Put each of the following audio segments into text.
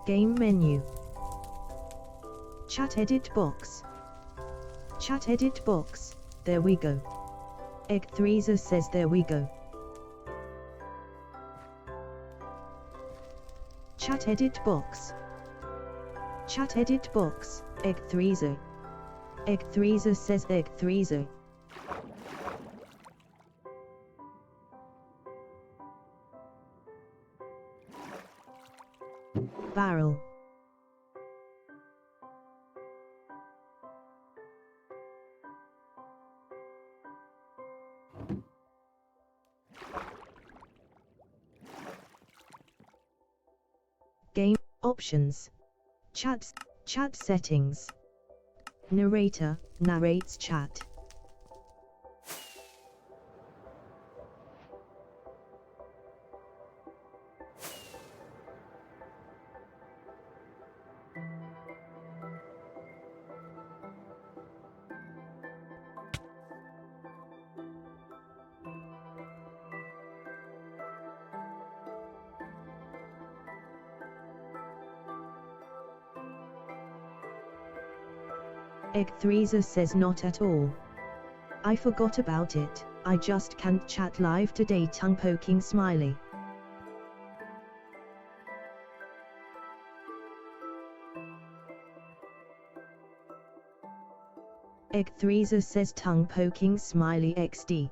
Game menu. Chat edit box. Chat edit box, there we go. e.13 says there we go. Chat edit box. Chat edit box, e.13. e.13 says e.13. Barrel. Game options. Chat settings. Narrator narrates chat. e.13 says not at all. I forgot about it, I just can't chat live today, tongue poking smiley. e.13 says tongue poking smiley XD.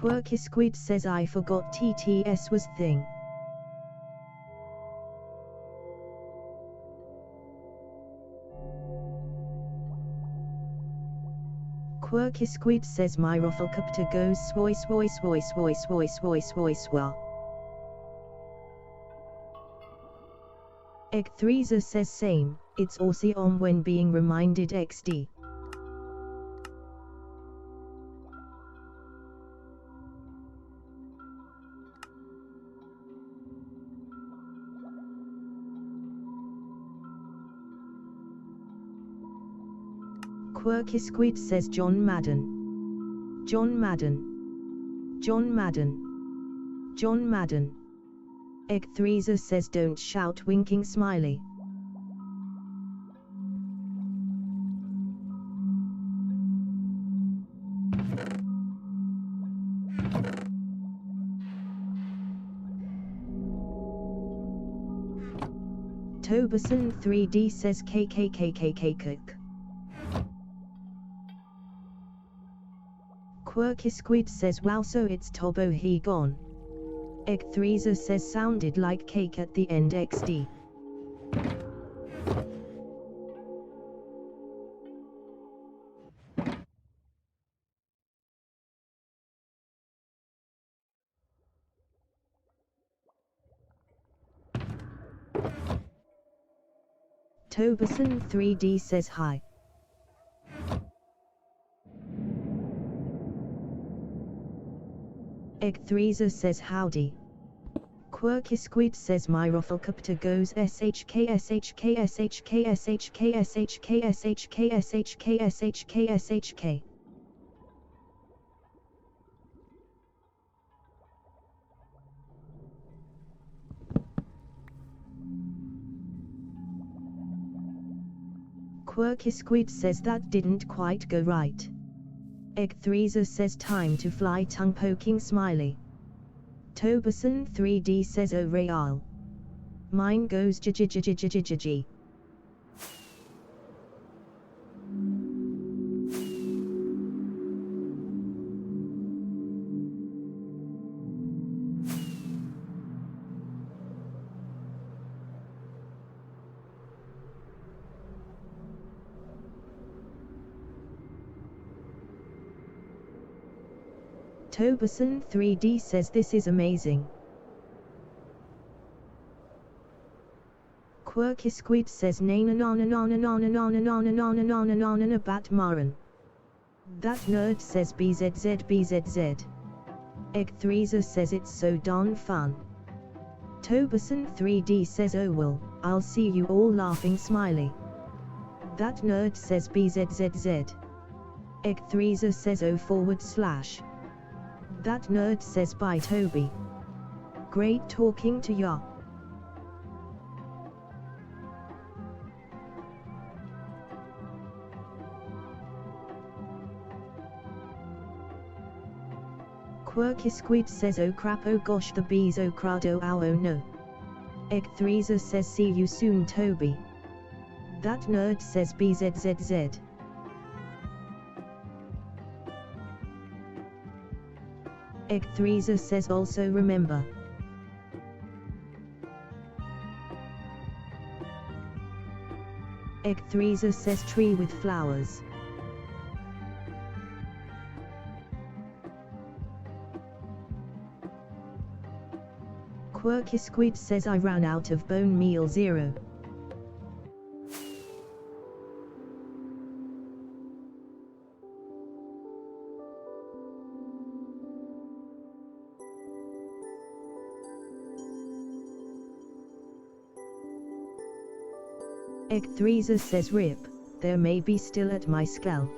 Quirky Squid says I forgot TTS was thing. Quirky Squid says my Rufflecopter goes swoi swoi swoi swoi swoi swoi swoi swoi. e.13 says same, it's Aussie on when being reminded XD. Quirky Squid says John Madden. John Madden. John Madden. John Madden. e.13 says don't shout winking smiley. Toberson 3D says KKKKK. Quirky Squid says wow, so it's Tobo he gone. e.13 says sounded like cake at the end XD. Toberson 3D says hi. e.13 says howdy. Quirky Squid says my Rufflecopter goes SHK SHK SHK SHK SHK SHK SHK SHK SHK. Quirky Squid says that didn't quite go right. e.13 says time to fly, tongue poking smiley. Toberson 3D says oh real. Mine goes g. Toberson 3D says this is amazing. Quirky Squid says a bat maran. That nerd says BZZ. Egg3 says it's so darn fun. Toberson 3D says oh well, I'll see you all laughing smiley. That nerd says BZZZ. Egg3 says oh /. That nerd says bye Toby. Great talking to ya. Quirky Squid says oh crap oh gosh the bees oh crud oh ow oh no. Egg3 says see you soon Toby. That nerd says BZZZ. Egg3 says also remember. Egg3 says tree with flowers. Quirky Squid says I ran out of bone meal 0. Egg3 says rip, there may be still at my skull.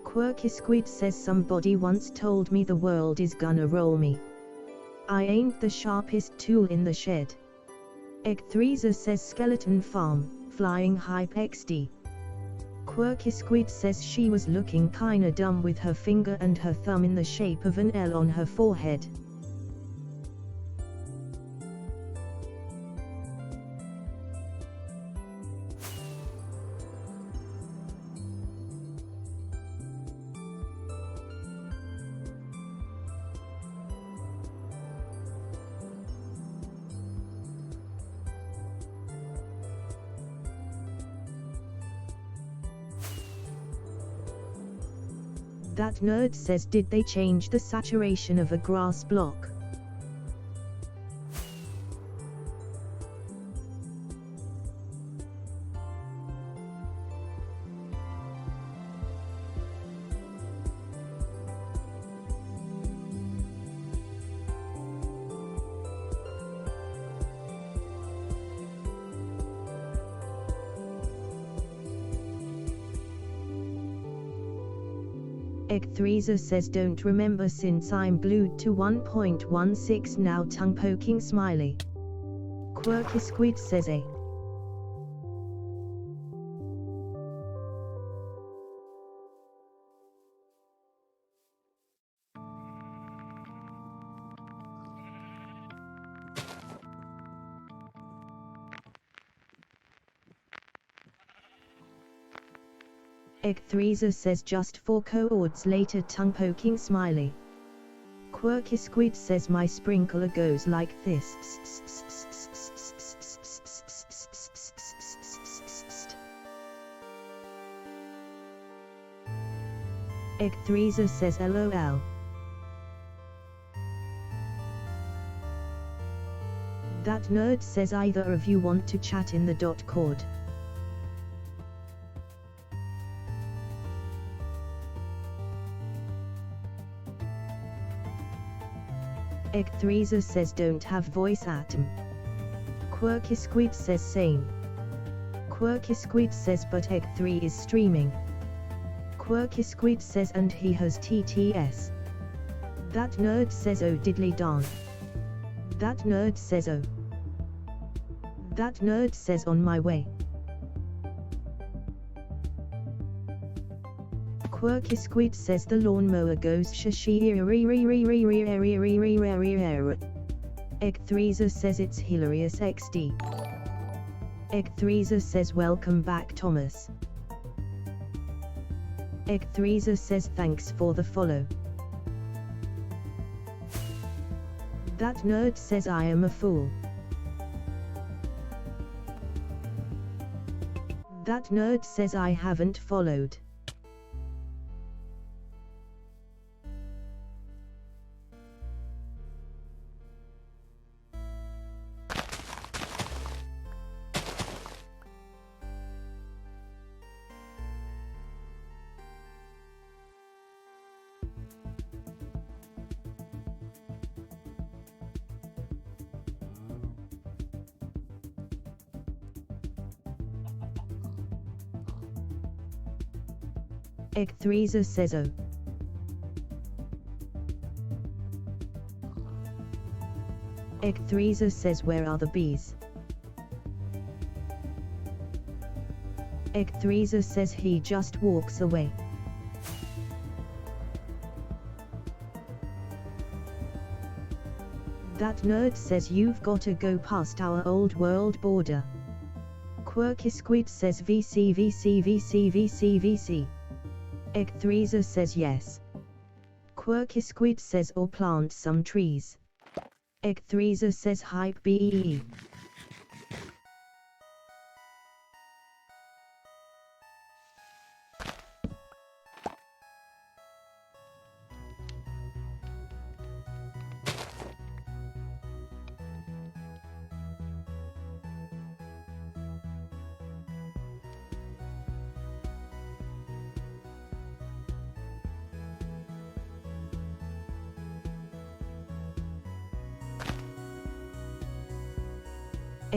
Quirky Squid says somebody once told me the world is gonna roll me. I ain't the sharpest tool in the shed. Egg3 says skeleton farm, flying hype XD. Quirky Squid says she was looking kinda dumb with her finger and her thumb in the shape of an L on her forehead. That nerd says did they change the saturation of a grass block? Egg3 says don't remember since I'm glued to 1.16 now tongue poking smiley. Quirky Squid says a. Egg3 says just 4 coords later tongue poking smiley. Quirky Squid says my sprinkler goes like this. Egg3 says LOL. That nerd says either of you want to chat in the .cord. Egg3 says don't have voice atom. Quirky Squid says same. Quirky Squid says but Egg3 is streaming. Quirky Squid says and he has TTS. That nerd says oh diddly darn. That nerd says oh. That nerd says on my way. Quirky Squid says the lawnmower goes shashi. Egg3 says it's hilarious XD. Egg3 says welcome back Thomas. Egg3 says thanks for the follow. That nerd says I am a fool. That nerd says I haven't followed. e.13 says oh. e.13 says where are the bees? e.13 says he just walks away. That nerd says you've gotta go past our old world border. Quirky Squid says VC VC VC VC VC. e.13 says yes. Quirky Squid says or plant some trees. e.13 says hype BEE.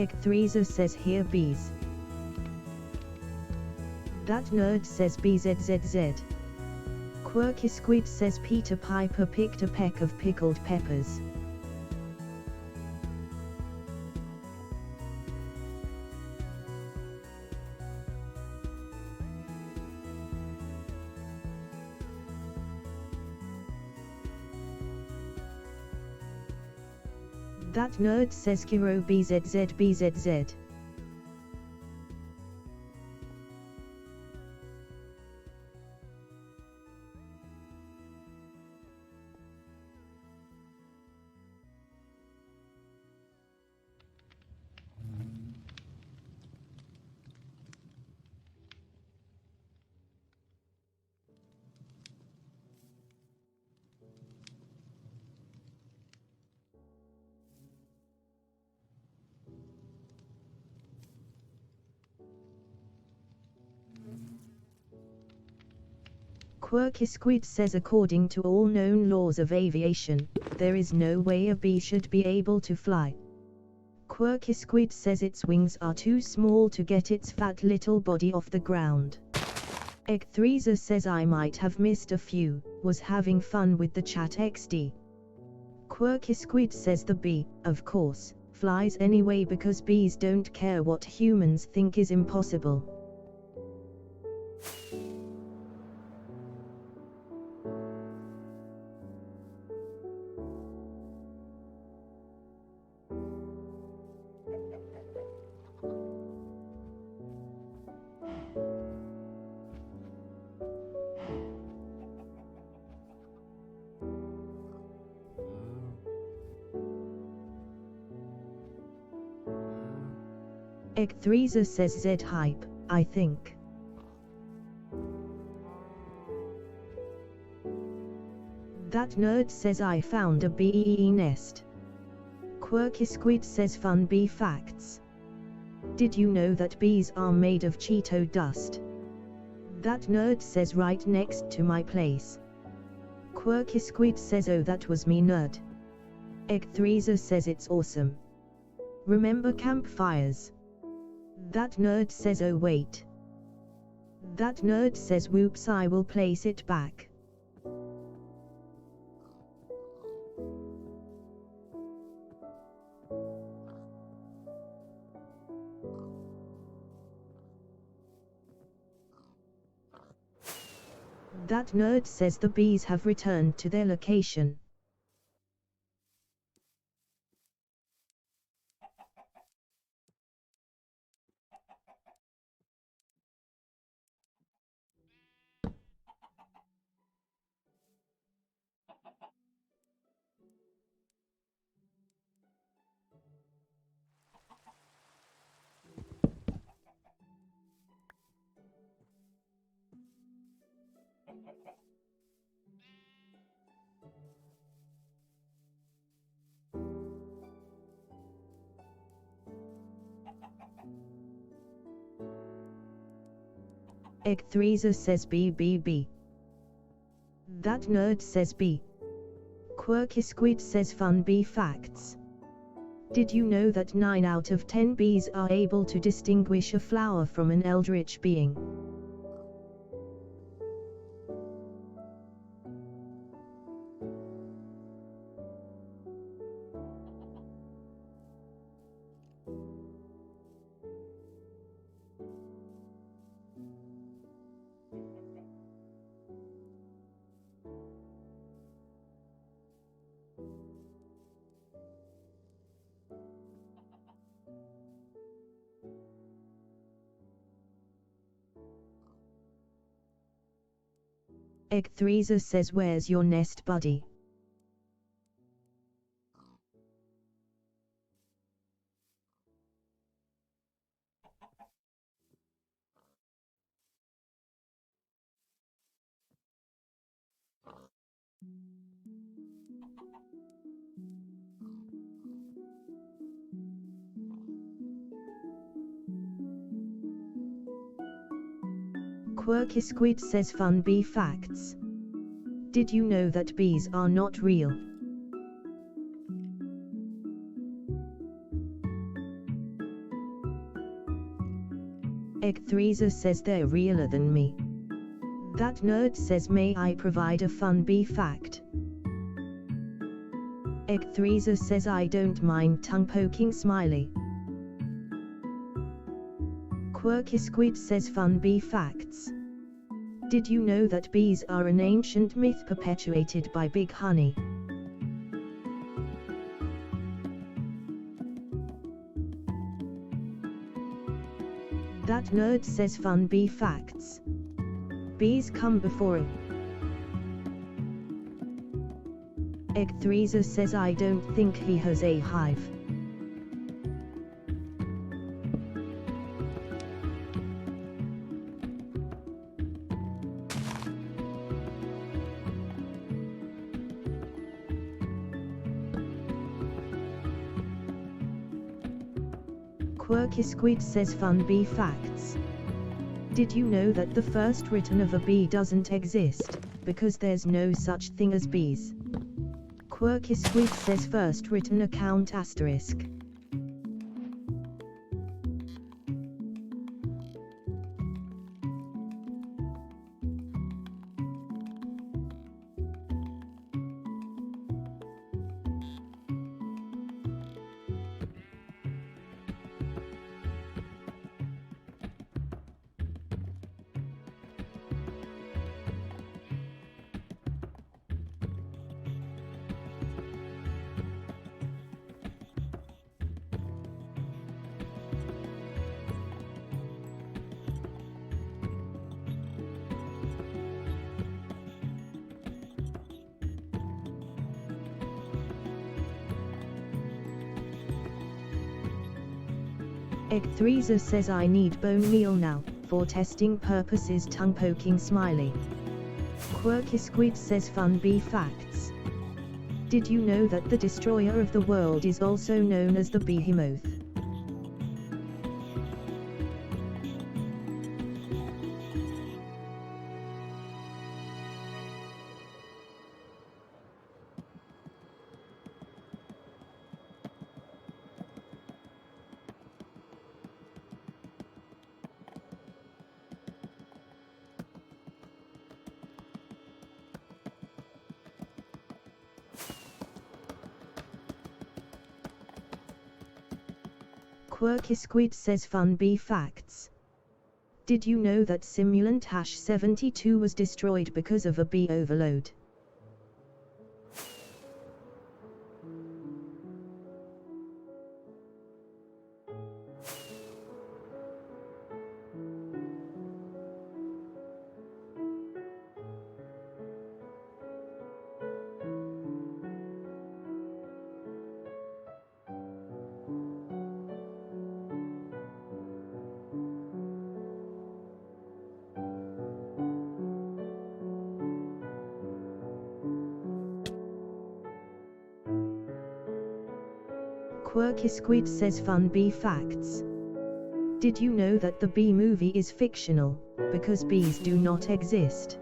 e.13 says here bees. That nerd says BZZZ. Quirky Squid says Peter Piper picked a peck of pickled peppers. That nerd says Kiro BZZ BZZ. Quirky Squid says according to all known laws of aviation, there is no way a bee should be able to fly. Quirky Squid says its wings are too small to get its fat little body off the ground. e.13 says I might have missed a few, was having fun with the chat XD. Quirky Squid says the bee, of course, flies anyway because bees don't care what humans think is impossible. e.13 says Z hype, I think. That nerd says I found a bee nest. Quirky Squid says fun bee facts. Did you know that bees are made of Cheeto dust? That nerd says right next to my place. Quirky Squid says oh that was me nerd. e.13 says it's awesome. Remember campfires? That nerd says oh wait. That nerd says whoops I will place it back. That nerd says the bees have returned to their location. e.13 says BBB. That nerd says B. Quirky Squid says fun bee facts. Did you know that 9 out of 10 bees are able to distinguish a flower from an eldritch being? e.13 says where's your nest, buddy? Quirky Squid says fun bee facts. Did you know that bees are not real? e.13 says they're realer than me. That nerd says may I provide a fun bee fact? e.13 says I don't mind tongue poking smiley. Quirky Squid says fun bee facts. Did you know that bees are an ancient myth perpetuated by Big Honey? That nerd says fun bee facts. Bees come before a. e.13 says I don't think he has a hive. Quirky Squid says fun bee facts. Did you know that the first written of a bee doesn't exist, because there's no such thing as bees? Quirky Squid says first written account asterisk. e.13 says I need bone meal now, for testing purposes tongue poking smiley. Quirky Squid says fun bee facts. Did you know that the destroyer of the world is also known as the behemoth? Quirky Squid says fun bee facts. Did you know that Simulant #72 was destroyed because of a bee overload? Quirky Squid says fun bee facts. Did you know that the bee movie is fictional, because bees do not exist?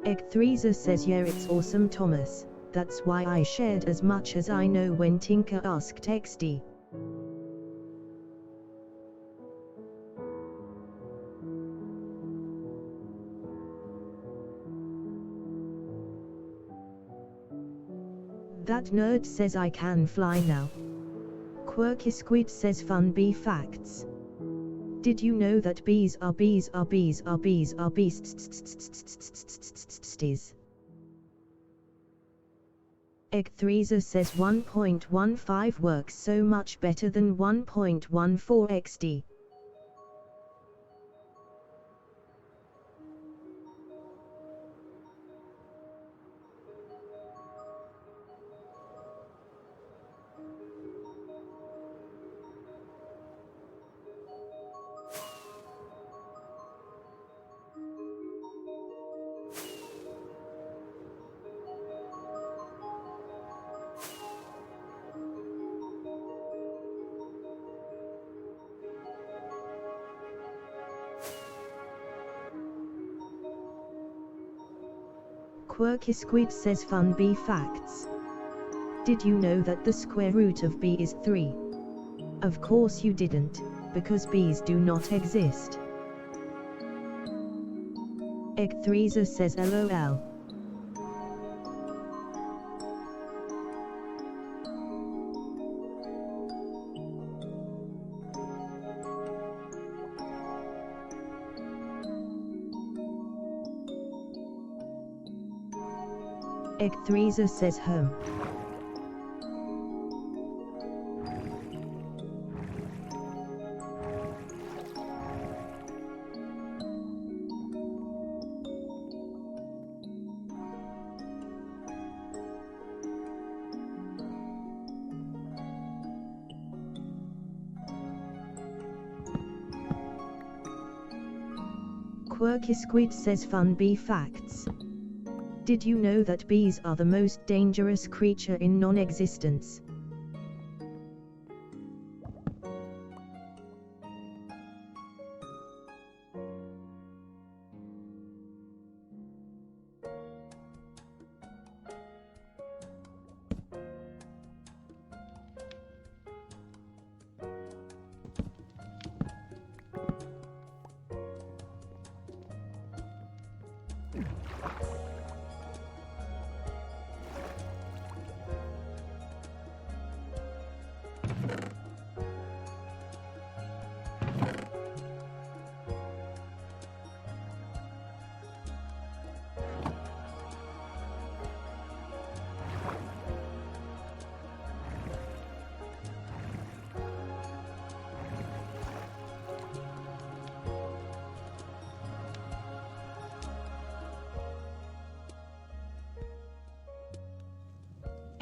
e.13 says yeah, it's awesome Thomas, that's why I shared as much as I know when Tinker asked XD. That nerd says I can fly now. Quirky Squid says fun bee facts. Did you know that bees are bees are bees are bees are beasties? e.13 says 1.15 works so much better than 1.14 XD. Quirky Squid says fun bee facts. Did you know that the square root of b is 3? Of course you didn't, because bees do not exist. e.13 says LOL. e.13 says home. Quirky Squid says fun bee facts. Did you know that bees are the most dangerous creature in non-existence?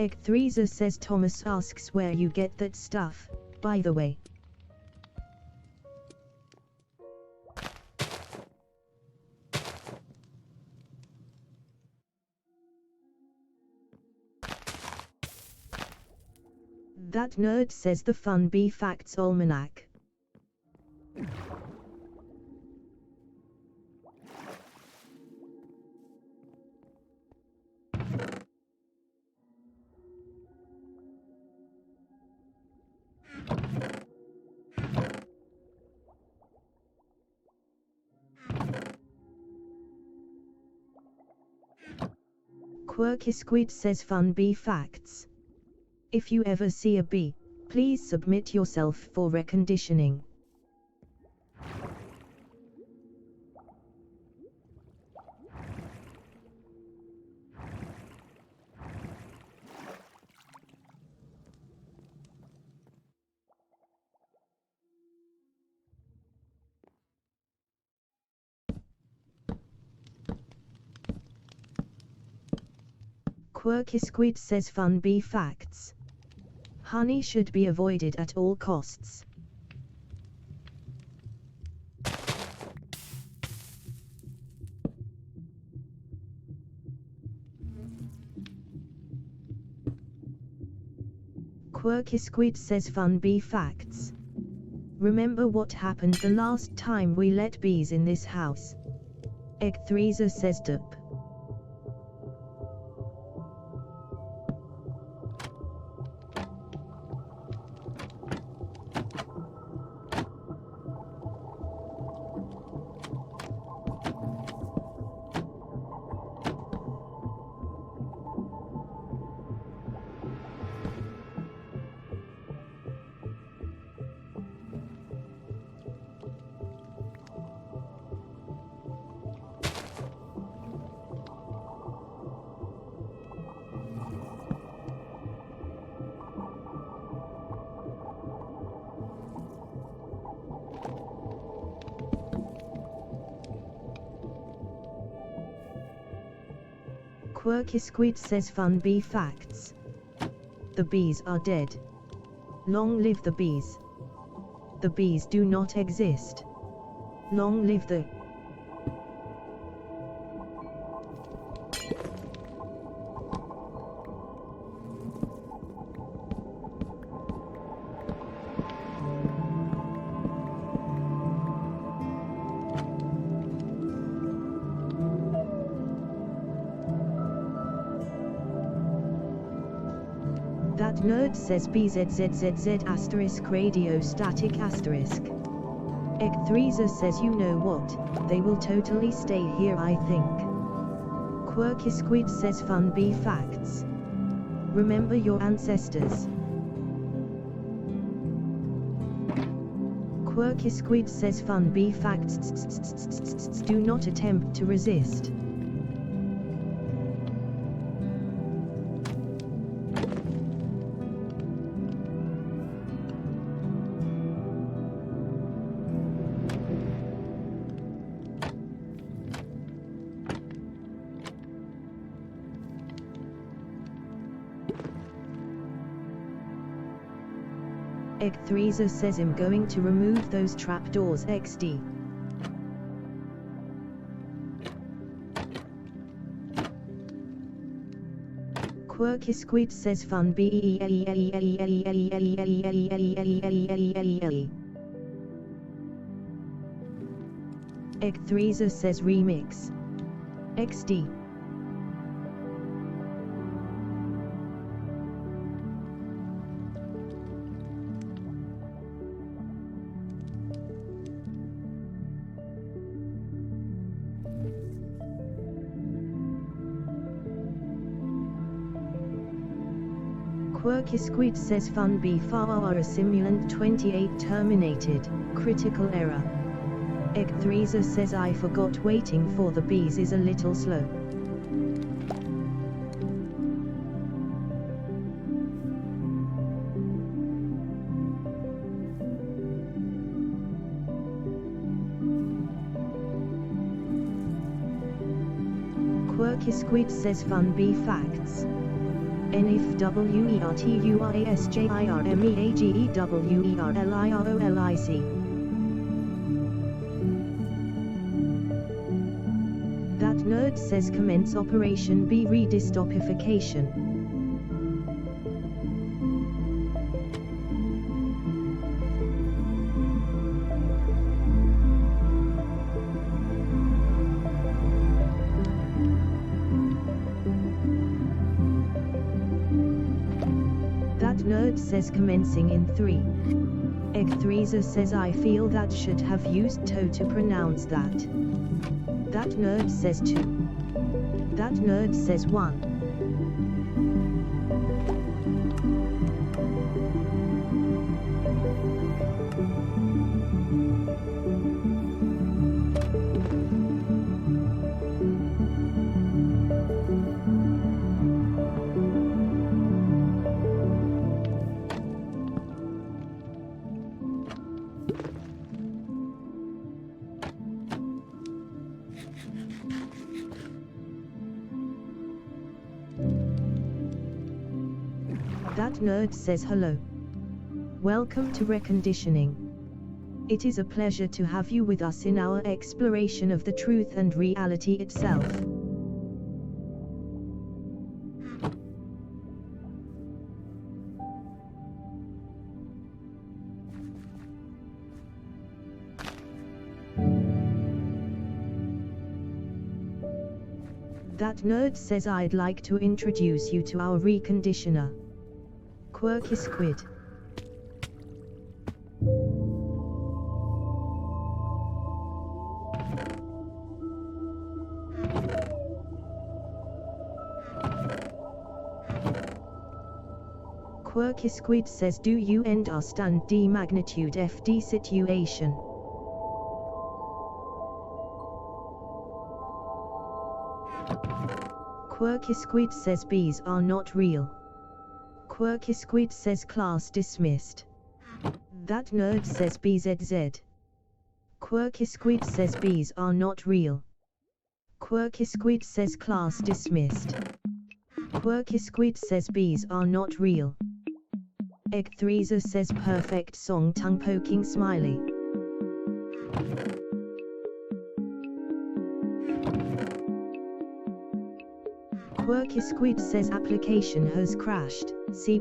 e.13 says Thomas asks where you get that stuff, by the way. That nerd says the Fun Bee Facts Almanac. Quirky Squid says fun bee facts. If you ever see a bee, please submit yourself for reconditioning. Quirky Squid says fun bee facts. Honey should be avoided at all costs. Quirky Squid says fun bee facts. Remember what happened the last time we let bees in this house? e.13 says dup. Quirky Squid says fun bee facts. The bees are dead. Long live the bees. The bees do not exist. Long live the... That nerd says BZZZZ asterisk radio static asterisk. e.13 says you know what, they will totally stay here I think. Quirky Squid says fun bee facts. Remember your ancestors. Quirky Squid says fun bee facts. Do not attempt to resist. e.13 says I'm going to remove those trapdoors XD. Quirky Squid says fun bee. e.13 says remix. XD. Quirky Squid says fun bee far a simulant 28 terminated, critical error. e.13 says I forgot waiting for the bees is a little slow. Quirky Squid says fun bee facts. NIFWERTURASJIRMEAGERLIOLIC. That nerd says commence Operation B redystopification. Nerd says commencing in 3. e.13 says I feel that should have used toe to pronounce that. That nerd says 2. That nerd says 1. That nerd says hello. Welcome to Reconditioning. It is a pleasure to have you with us in our exploration of the truth and reality itself. That nerd says I'd like to introduce you to our reconditioner. Quirky Squid. Quirky Squid says do you understand D magnitude FD situation? Quirky Squid says bees are not real. Quirky Squid says class dismissed. That nerd says BZZ. Quirky Squid says bees are not real. Quirky Squid says class dismissed. Quirky Squid says bees are not real. e.13 says perfect song tongue poking smiley. Quirky Squid says application has crashed, C++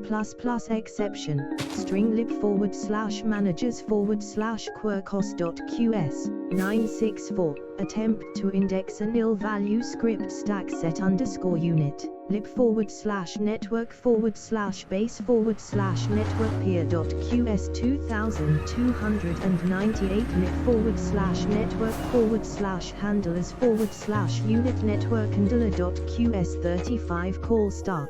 exception, string lib /managers/quirkos.qs, 964. Attempt to index a nil value script stack set _ unit lib/network/base/network peer.qs 2298 lib/network/handlers/unit network handler.qs 35 call stack.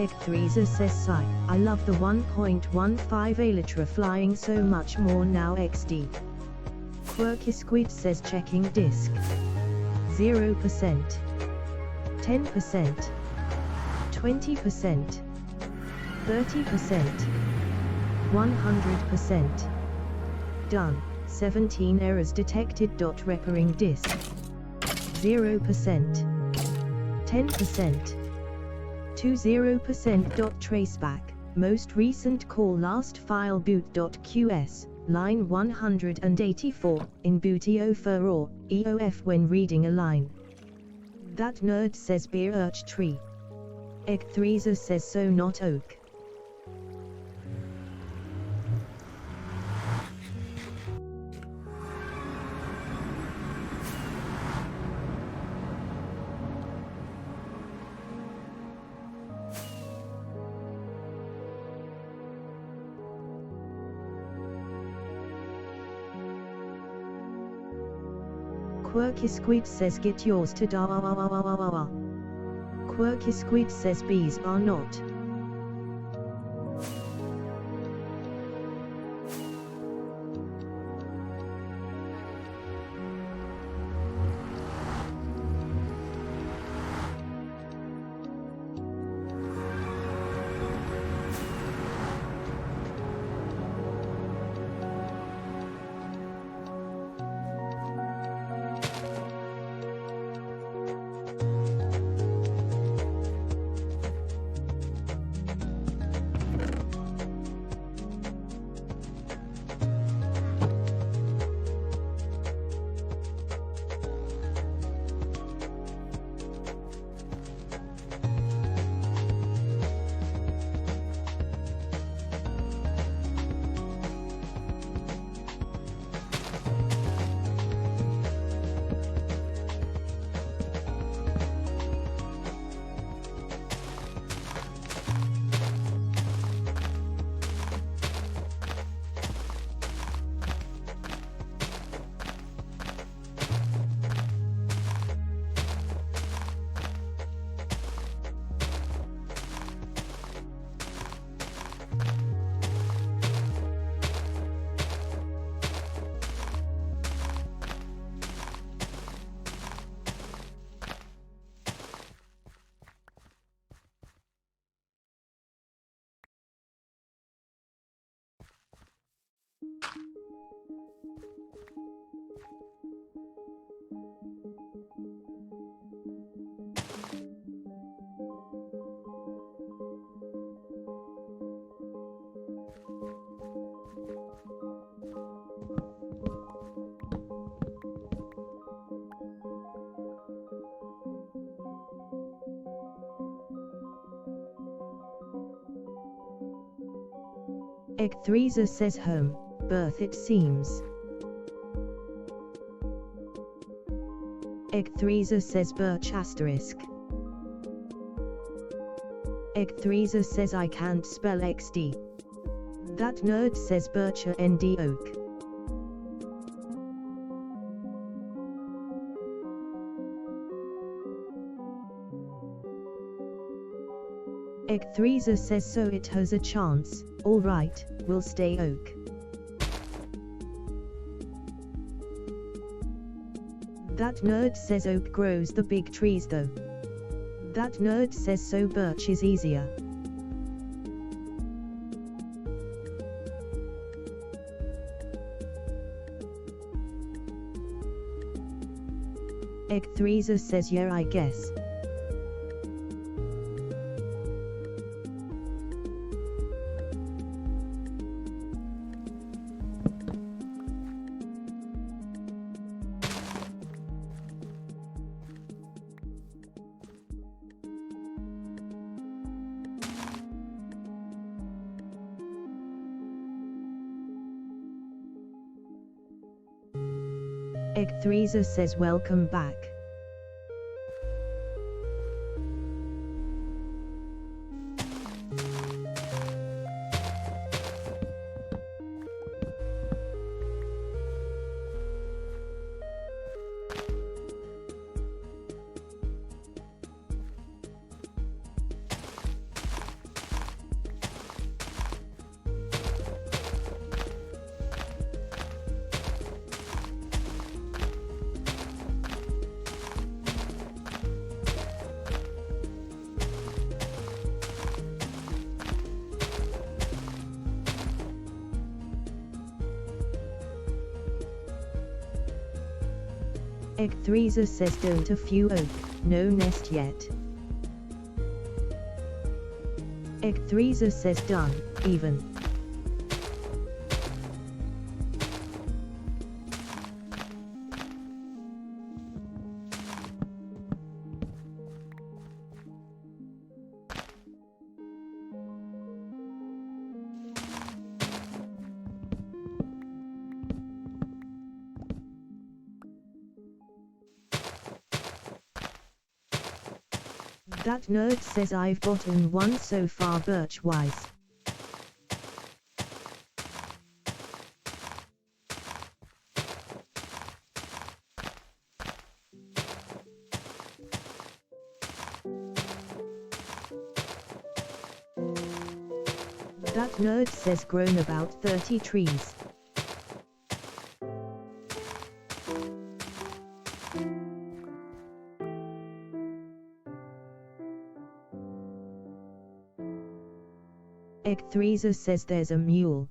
e.13 says I love the 1.15 Elytra flying so much more now XD. Quirky Squid says checking disk. 0%. 10%. 20%. 30%. 100%. Done. 17 errors detected. Repairing disk. 0%. 10%. 20% traceback, most recent call last file boot.qs, line 184, in bootio for or, EOF when reading a line. That nerd says beer arch tree. e.13 says so not oak. Quirky Squid says get yours to da. Quirky Squid says bees are not. e.13 says home, birth it seems. e.13 says birch asterisk. e.13 says I can't spell XD. That nerd says bircher ND oak. e.13 says so it has a chance, alright, we'll stay oak. That nerd says oak grows the big trees though. That nerd says so birch is easier. e.13 says yeah I guess. e.13 says welcome back. e.13 says don't a few oak, no nest yet. e.13 says done, even. That nerd says I've gotten one so far birch-wise. That nerd says grown about 30 trees. e.13 says there's a mule.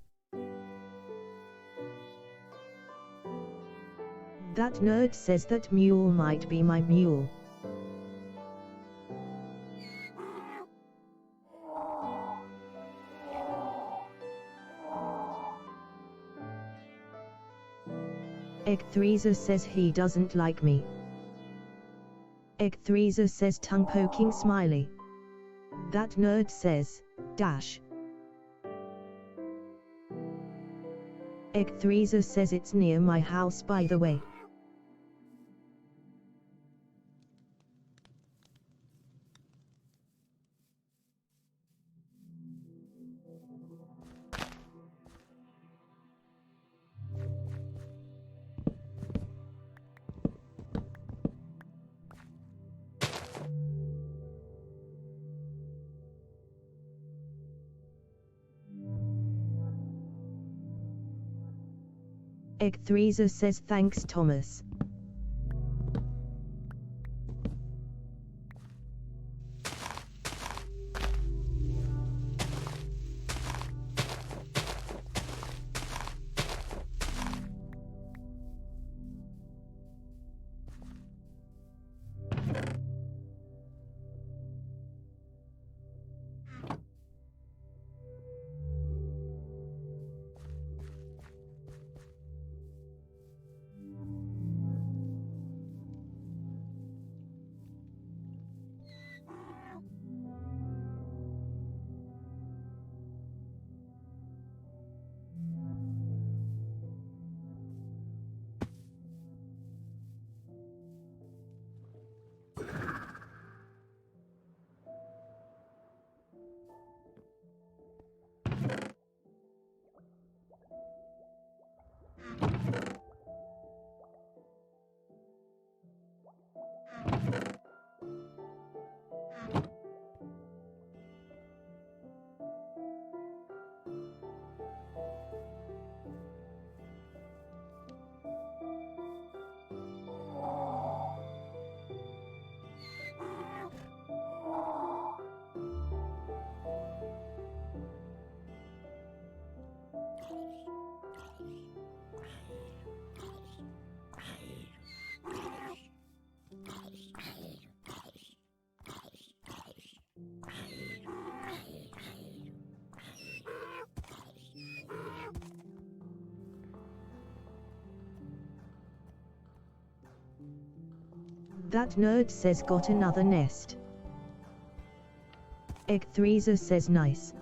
That nerd says that mule might be my mule. e.13 says he doesn't like me. e.13 says tongue poking smiley. That nerd says, dash. e.13 says it's near my house by the way. e.13 says thanks Thomas. That nerd says got another nest. e.13 says nice.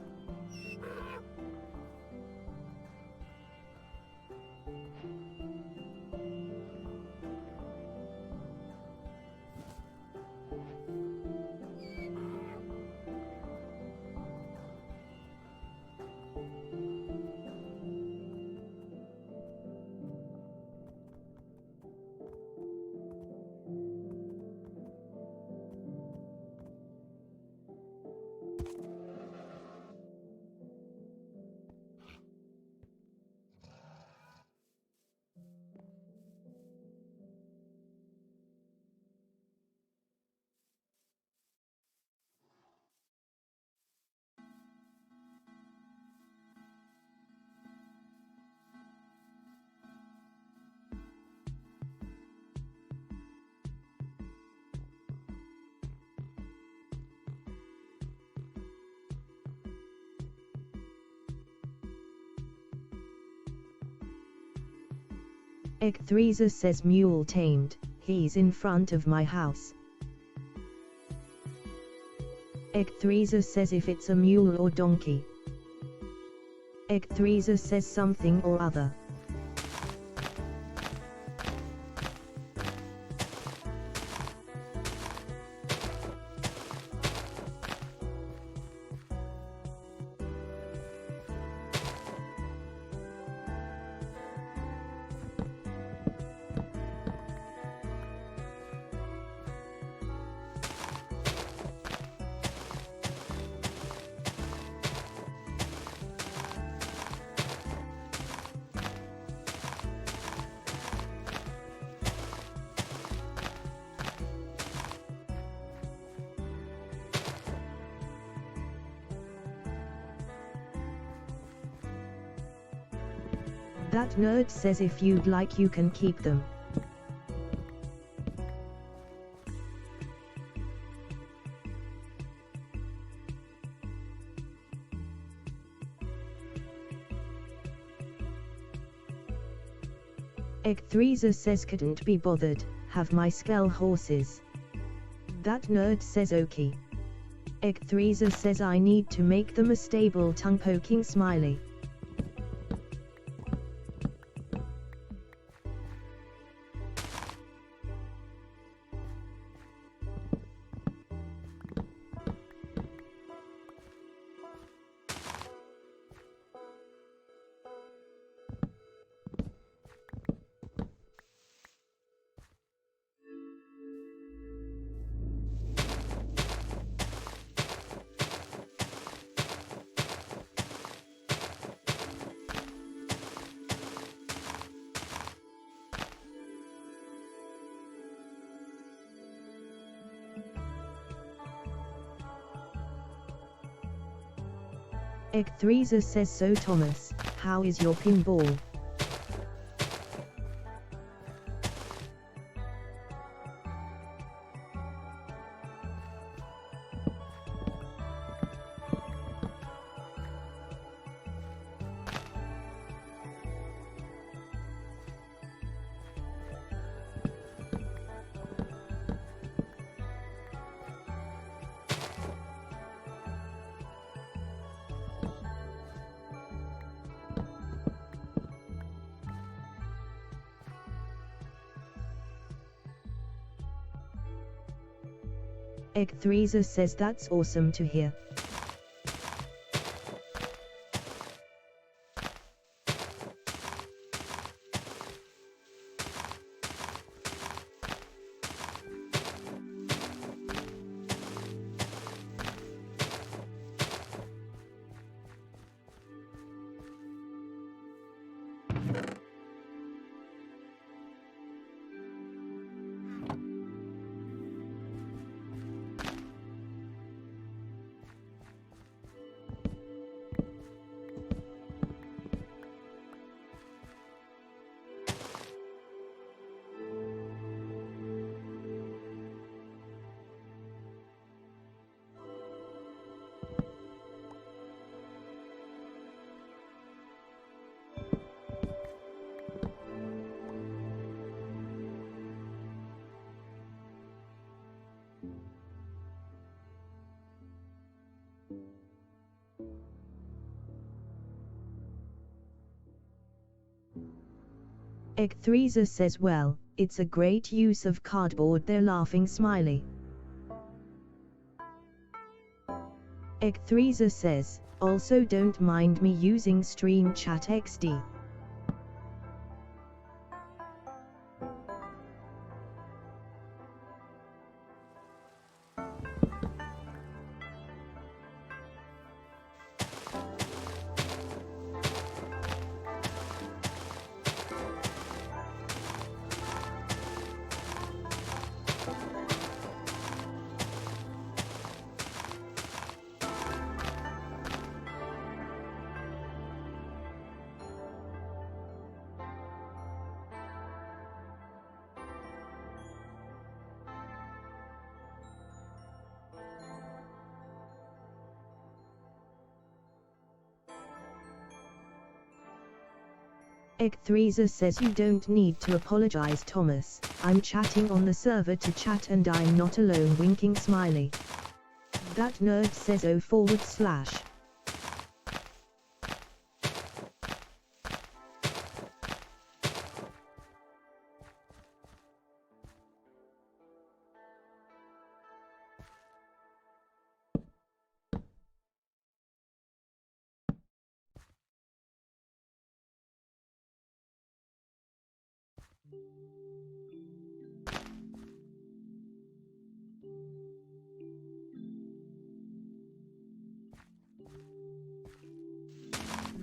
e.13 says mule tamed, he's in front of my house. e.13 says if it's a mule or donkey. e.13 says something or other. That nerd says if you'd like you can keep them. e.13 says couldn't be bothered, have my skell horses. That nerd says okay. e.13 says I need to make them a stable tongue poking smiley. e.13 says so Thomas, how is your pinball? e.13 says that's awesome to hear. e.13 says well, it's a great use of cardboard they're laughing smiley. e.13 says, also don't mind me using Stream Chat XD. e.13 says you don't need to apologize, Thomas. I'm chatting on the server to chat and I'm not alone, winking smiley. That nerd says /.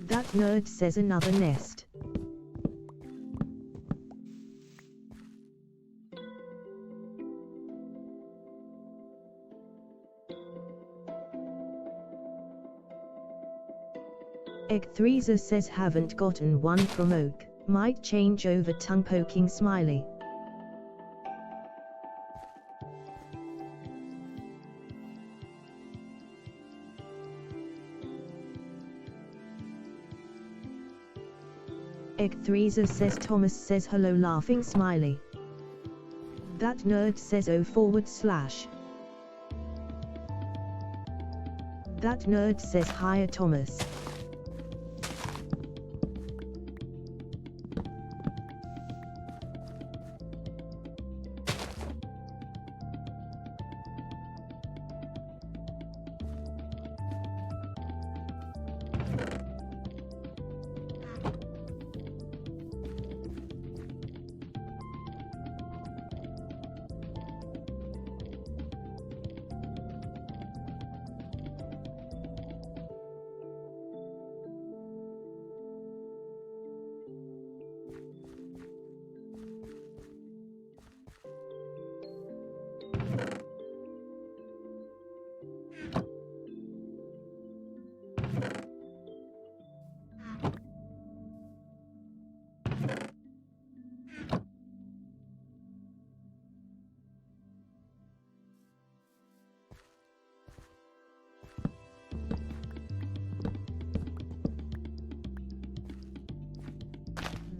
That nerd says another nest. e.13 says haven't gotten one from Oak, might change over, tongue poking smiley. e.13 says Thomas says hello, laughing smiley. That nerd says /. That nerd says hiya, Thomas.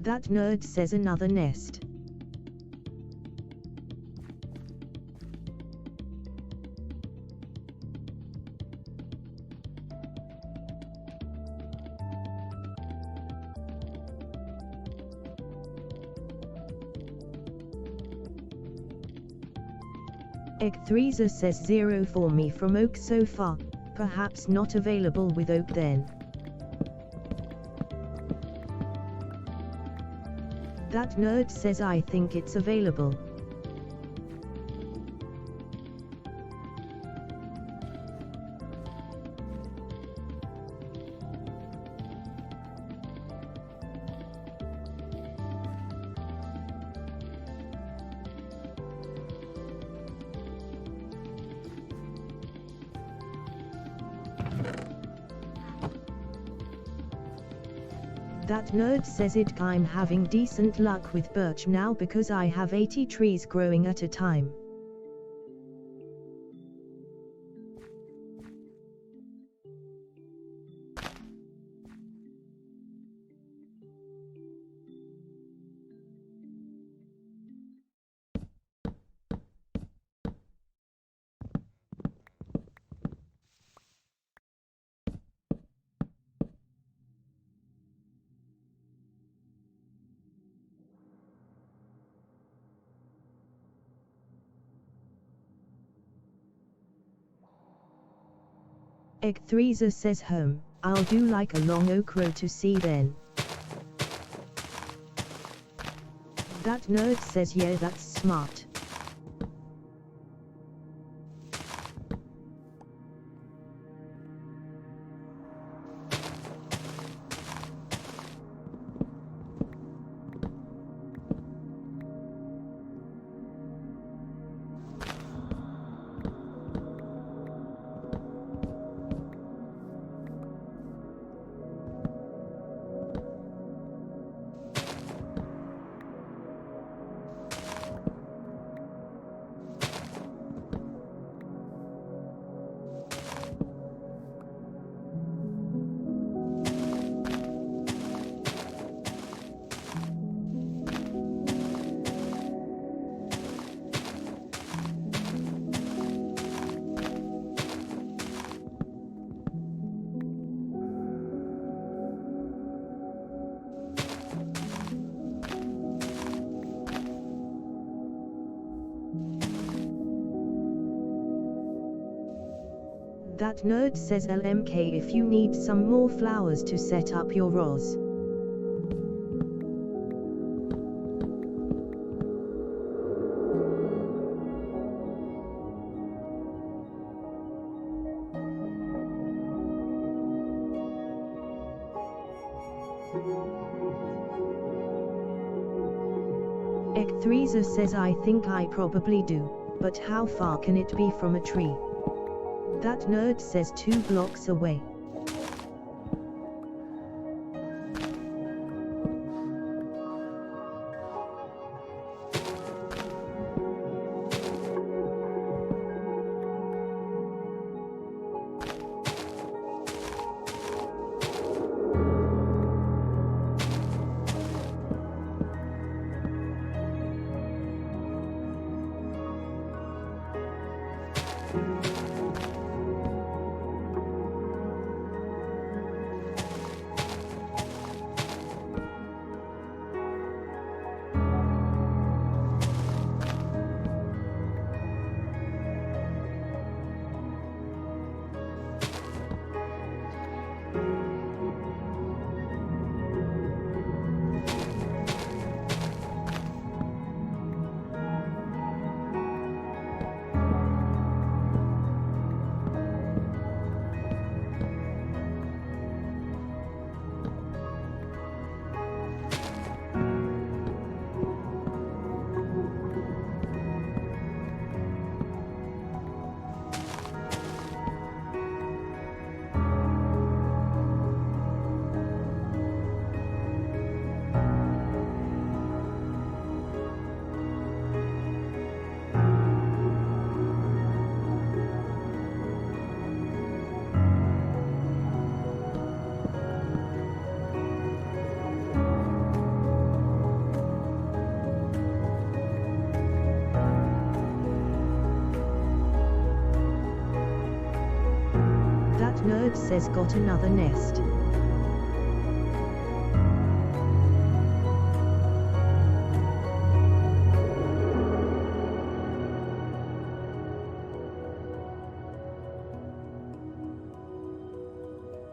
That nerd says another nest. e.13 says 0 for me from Oak so far, perhaps not available with Oak then. That nerd says I think it's available. That nerd says I'm having decent luck with birch now because I have 80 trees growing at a time. e.13 says home, I'll do like a long oak row to see then. That nerd says yeah, that's smart. That nerd says LMK if you need some more flowers to set up your ROS. e.13 says I think I probably do, but how far can it be from a tree? That nerd says 2 blocks away. Nerd says got another nest.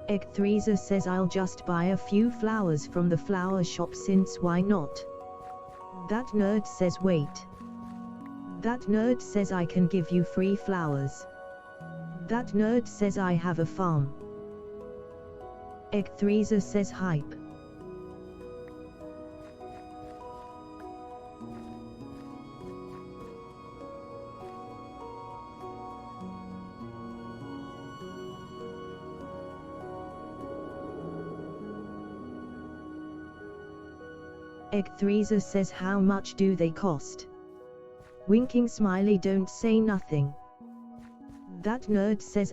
e.13 says I'll just buy a few flowers from the flower shop since why not? That nerd says wait. That nerd says I can give you free flowers. That nerd says I have a farm. e.13 says hype. e.13 says how much do they cost? Winking smiley don't say nothing. That nerd says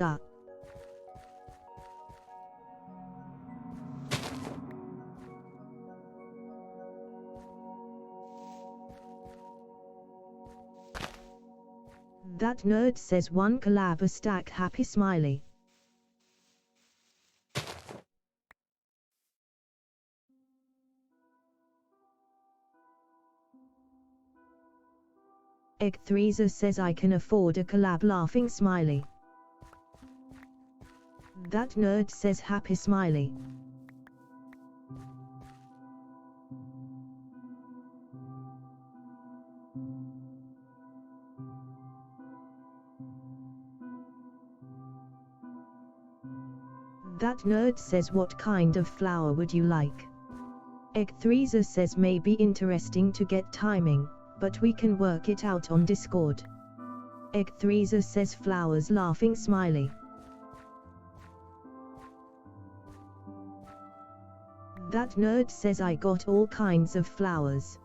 That nerd says 1 collab a stack happy smiley. e.13 says I can afford a collab laughing smiley. That nerd says happy smiley. That nerd says what kind of flower would you like? e.13 says maybe interesting to get timing, but we can work it out on Discord. e.13 says flowers laughing smiley. That nerd says I got all kinds of flowers.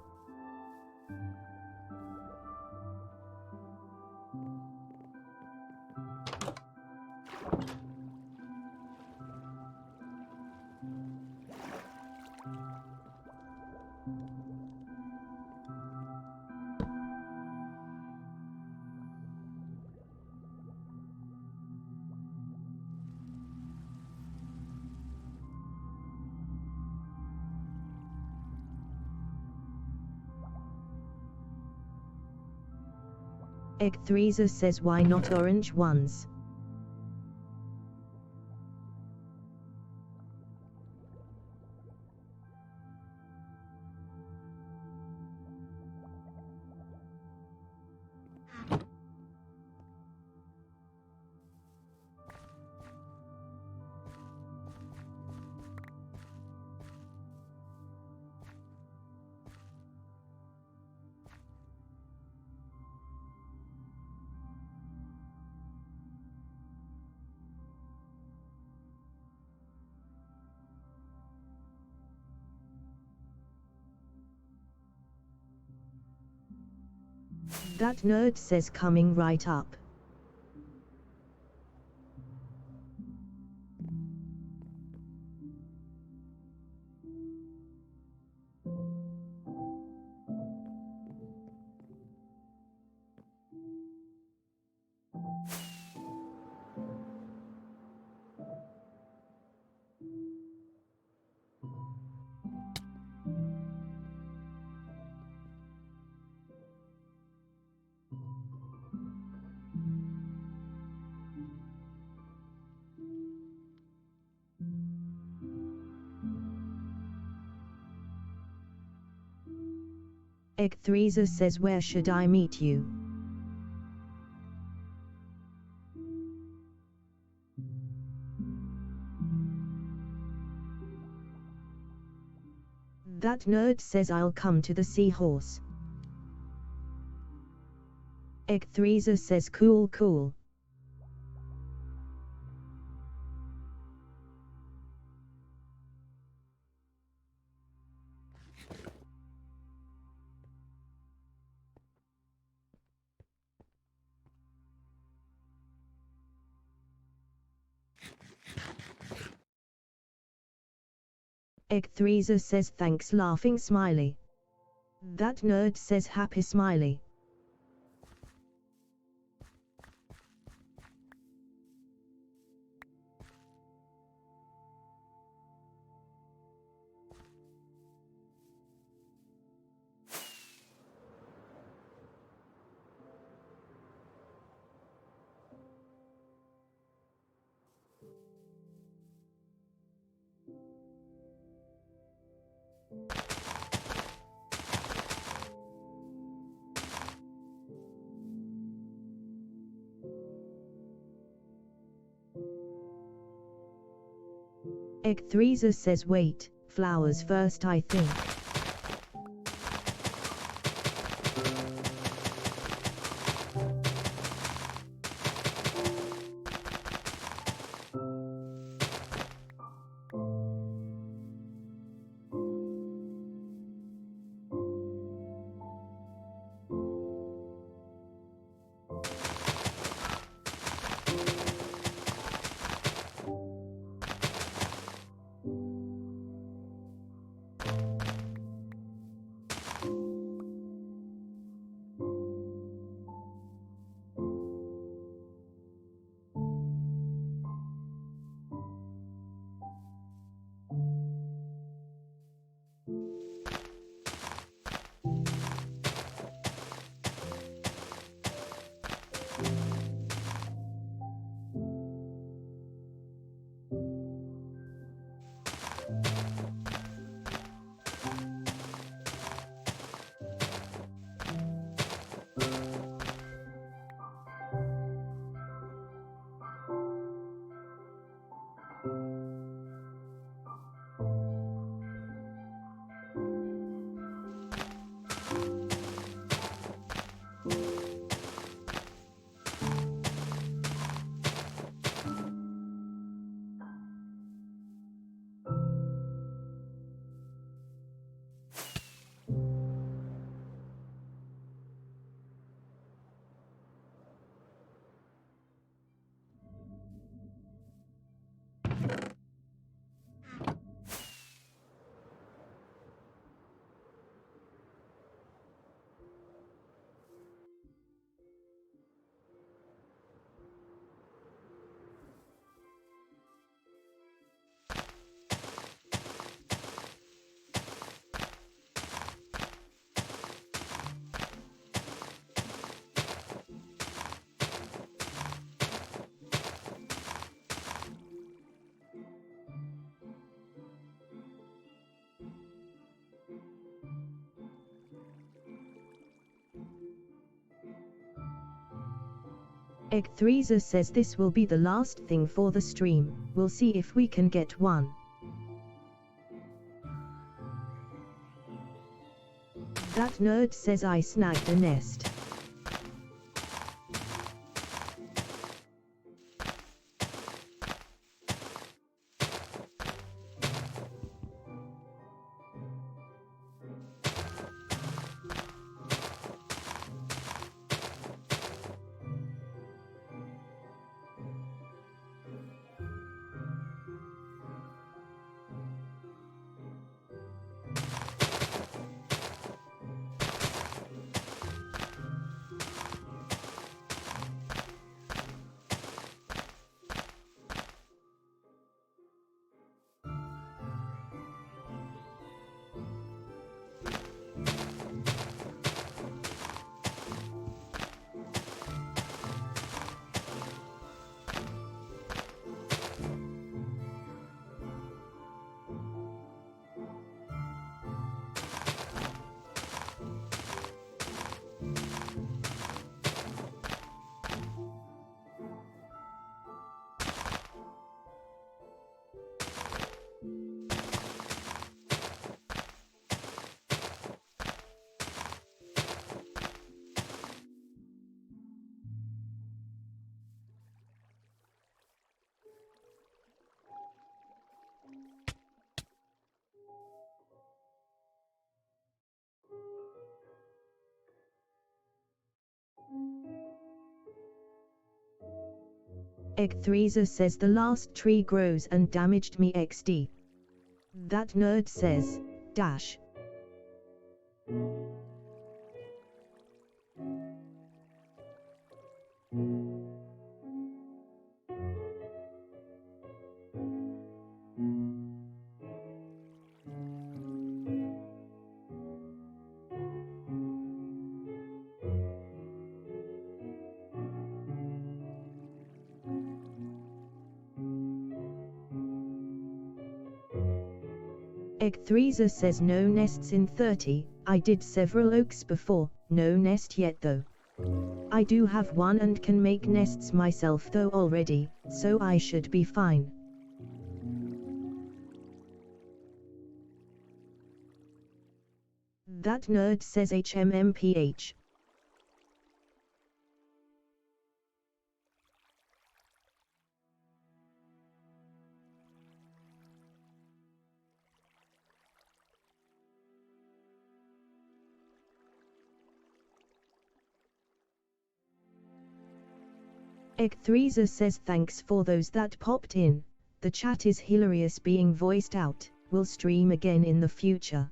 e.13 says why not orange ones? That nerd says coming right up. e.13 says where should I meet you? That nerd says I'll come to the seahorse. e.13 says cool cool. e.13 says thanks laughing smiley. That nerd says happy smiley. e.13 says wait, flowers first I think. e.13 says this will be the last thing for the stream, we'll see if we can get one. That nerd says I snagged a nest. e.13 says the last tree grows and damaged me XD. That nerd says, dash. e.13 says no nests in 30, I did several oaks before, no nest yet though. I do have one and can make nests myself though already, so I should be fine. That nerd says HMMPH. e.13 says thanks for those that popped in, the chat is hilarious being voiced out, will stream again in the future.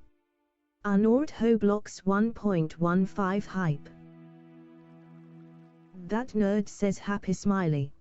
Unorthoblocks 1.15 hype. That nerd says happy smiley.